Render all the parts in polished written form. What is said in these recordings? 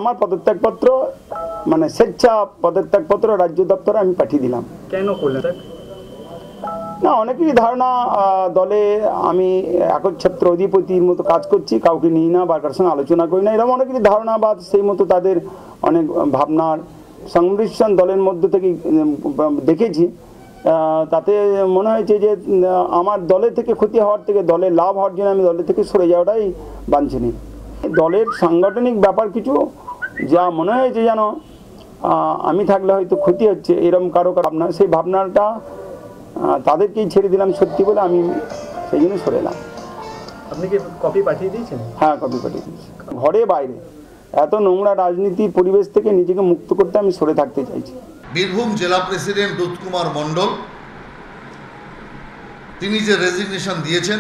আমার পদত্যাগপত্র মানে স্বেচ্ছা পদত্যাগপত্র রাজ্য দপ্তরে আমি পাঠিয়ে দিলাম। কেন করলেন? না, অনেকেরই ধারণা দলে আমি একচ্ছত্র অধিপতির মতো কাজ করছি, কাউকে নিই না বা কারোর সঙ্গে আলোচনা করি না, এরকম অনেকেরই ধারণা বা সেই মতো তাদের অনেক ভাবনার সংমিশ্রণ দলের মধ্য থেকে দেখেছি। তাতে মনে হয়েছে যে আমার দলের থেকে ক্ষতি হওয়ার থেকে দলের লাভ হওয়ার জন্য আমি দলের থেকে সরে যাওয়াটাই বাঞ্ছনীয়। দলের সাংগঠনিক ব্যাপার কিছু যা মনে হয়েছে যেন আমি থাকলে হয়তো ক্ষতি হচ্ছে, এরকম কারো ভাবনা, সেই ভাবনাটা তাদেরকেই ছেড়ে দিলাম সত্যি বলে, আমি সেই জন্য সরে এলাম। আপনি কি কপি পাঠিয়ে দিয়েছেন? হ্যাঁ, কপি পাঠিয়ে দিয়েছি। ঘরে বাইরে এত নোংরা রাজনীতির পরিবেশ থেকে নিজেকে মুক্ত করতে আমি সরে থাকতে চাইছি। বীরভূম জেলা প্রেসিডেন্ট দুধ কুমার মণ্ডল তিনি যে রেজিগনেশন দিয়েছেন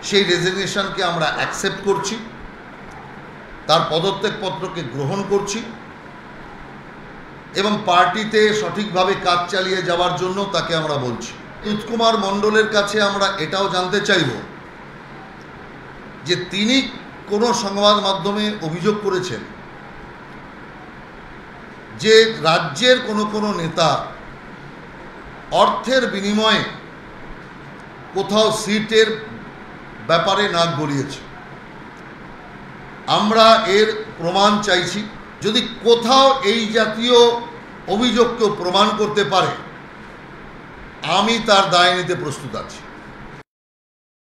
সেই রেজিগনেশনকে আমরা অ্যাকসেপ্ট করছি, তার পদত্যাগপত্রকে গ্রহণ করছি এবং পার্টিতে সঠিকভাবে কাজ চালিয়ে যাওয়ার জন্য তাকে আমরা বলছি। দুধ কুমার মণ্ডলের কাছে আমরা এটাও জানতে চাইব যে তিনি কোনো সংবাদ মাধ্যমে অভিযোগ করেছেন যে রাজ্যের কোনো নেতা অর্থের বিনিময়ে কোথাও সিটের ব্যাপারে নাক গলিয়েছে। আমরা এর প্রমাণ চাইছি। যদি কোথাও এই জাতীয় অভিযোগকে প্রমাণ করতে পারে, আমি তার দায় নিতে প্রস্তুত আছি।